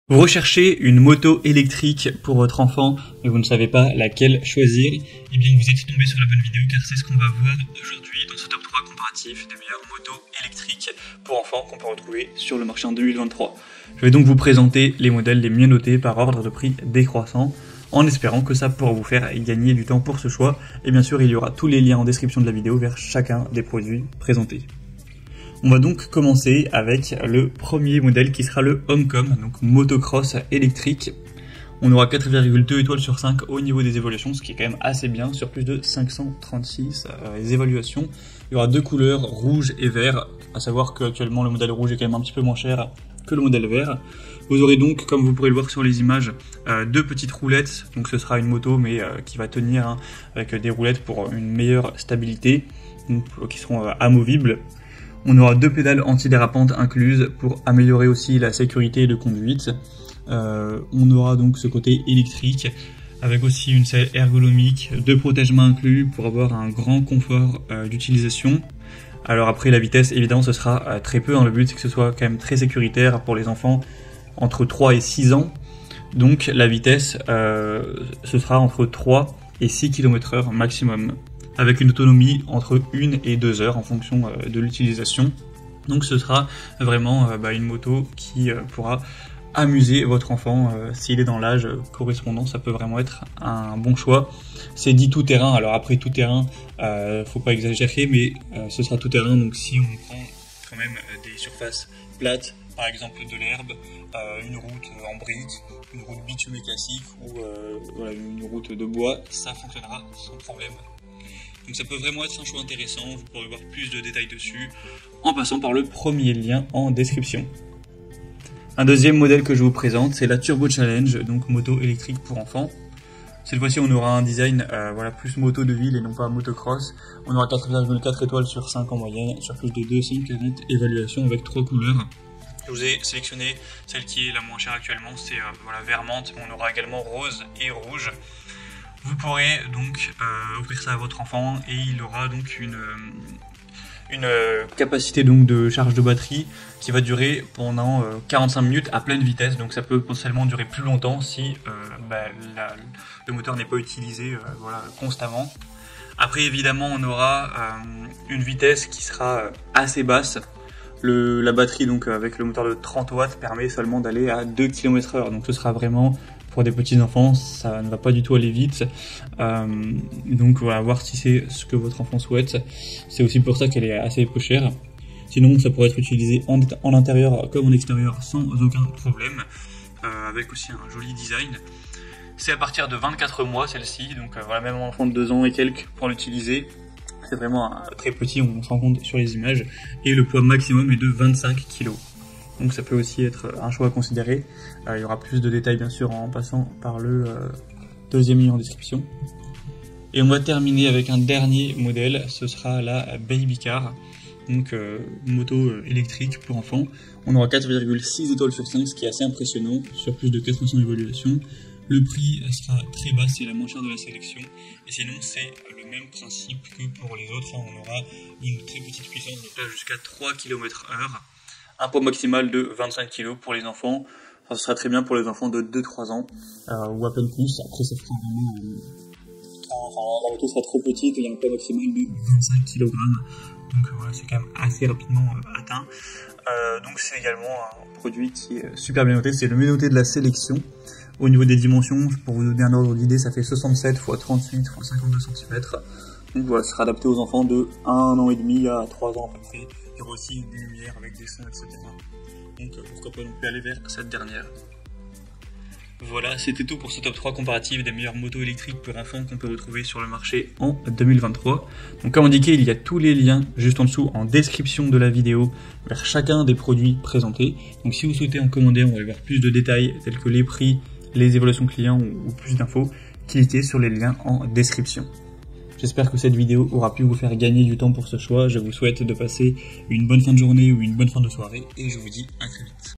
Vous recherchez une moto électrique pour votre enfant, mais vous ne savez pas laquelle choisir, eh bien vous êtes tombé sur la bonne vidéo car c'est ce qu'on va voir aujourd'hui dans ce top 3 comparatif des meilleures motos électriques pour enfants qu'on peut retrouver sur le marché en 2023. Je vais donc vous présenter les modèles les mieux notés par ordre de prix décroissant, en espérant que ça pourra vous faire gagner du temps pour ce choix, et bien sûr il y aura tous les liens en description de la vidéo vers chacun des produits présentés. On va donc commencer avec le premier modèle qui sera le Homecom, donc motocross électrique. On aura 4,2 étoiles sur 5 au niveau des évaluations, ce qui est quand même assez bien, sur plus de 536 évaluations. Il y aura deux couleurs, rouge et vert, à savoir qu'actuellement le modèle rouge est quand même un petit peu moins cher que le modèle vert. Vous aurez donc, comme vous pourrez le voir sur les images, deux petites roulettes, donc ce sera une moto mais qui va tenir avec des roulettes pour une meilleure stabilité, donc, qui seront amovibles. On aura deux pédales antidérapantes incluses pour améliorer aussi la sécurité de conduite. On aura donc ce côté électrique avec aussi une selle ergonomique, deux protège-mains inclus pour avoir un grand confort d'utilisation. Alors après la vitesse, évidemment ce sera très peu, le but c'est que ce soit quand même très sécuritaire pour les enfants entre 3 et 6 ans. Donc la vitesse ce sera entre 3 et 6 km/h maximum, avec une autonomie entre 1 et 2 heures en fonction de l'utilisation. Donc ce sera vraiment une moto qui pourra amuser votre enfant s'il est dans l'âge correspondant. Ça peut vraiment être un bon choix. C'est dit tout terrain, alors après tout terrain, faut pas exagérer, mais ce sera tout terrain, donc si on prend quand même des surfaces plates, par exemple de l'herbe, une route en briques, une route bitumée classique ou voilà, une route de bois, ça fonctionnera sans problème. Donc ça peut vraiment être un choix intéressant, vous pourrez voir plus de détails dessus en passant par le premier lien en description. Un deuxième modèle que je vous présente, c'est la Turbo Challenge, donc moto électrique pour enfants. Cette fois-ci on aura un design plus moto de ville et non pas motocross. On aura 4,4 étoiles sur 5 en moyenne, sur plus de 240 évaluations avec 3 couleurs. Je vous ai sélectionné celle qui est la moins chère actuellement, c'est vert menthe, mais on aura également rose et rouge. Vous pourrez donc offrir ça à votre enfant et il aura donc une capacité donc de charge de batterie qui va durer pendant 45 minutes à pleine vitesse, donc ça peut potentiellement durer plus longtemps si le moteur n'est pas utilisé constamment. Après évidemment on aura une vitesse qui sera assez basse. La batterie donc avec le moteur de 30 watts permet seulement d'aller à 2 km/h, donc ce sera vraiment pour des petits enfants, ça ne va pas du tout aller vite. Donc voilà, voir si c'est ce que votre enfant souhaite. C'est aussi pour ça qu'elle est assez peu chère. Sinon ça pourrait être utilisé en intérieur comme en extérieur sans aucun problème, avec aussi un joli design. C'est à partir de 24 mois celle-ci, donc même un enfant de 2 ans et quelques pour l'utiliser. C'est vraiment très petit, on se rend compte sur les images, et le poids maximum est de 25 kg. Donc ça peut aussi être un choix à considérer. Il y aura plus de détails bien sûr en passant par le deuxième lien en description. Et on va terminer avec un dernier modèle, ce sera la Baby Car, donc moto électrique pour enfants. On aura 4,6 étoiles sur 5, ce qui est assez impressionnant, sur plus de 400 évaluations. Le prix sera très bas, c'est la moins chère de la sélection. Et sinon c'est le même principe que pour les autres, on aura une très petite puissance, donc là jusqu'à 3 km/h. Un poids maximal de 25 kg pour les enfants. Ça sera très bien pour les enfants de 2-3 ans ou à peine plus. Après ça fera vraiment la moto sera trop petite et il y a un poids maximal de 25 kg. Donc voilà, c'est quand même assez rapidement atteint. Donc c'est également un produit qui est super bien noté, c'est le mieux noté de la sélection. Au niveau des dimensions, pour vous donner un ordre d'idée, ça fait 67 x 38 x 52 cm. Donc voilà, ça sera adapté aux enfants de 1 an et demi à 3 ans à peu près. Il y aura aussi une lumière avec des sons, etc. Donc pourquoi pas non plus aller vers cette dernière. Voilà, c'était tout pour ce top 3 comparatif des meilleures motos électriques pour enfants qu'on peut retrouver sur le marché en 2023. Donc comme indiqué, il y a tous les liens juste en dessous en description de la vidéo vers chacun des produits présentés. Donc si vous souhaitez en commander, on va aller voir plus de détails tels que les prix, les évaluations clients ou plus d'infos, cliquez sur les liens en description. J'espère que cette vidéo aura pu vous faire gagner du temps pour ce choix. Je vous souhaite de passer une bonne fin de journée ou une bonne fin de soirée et je vous dis à très vite.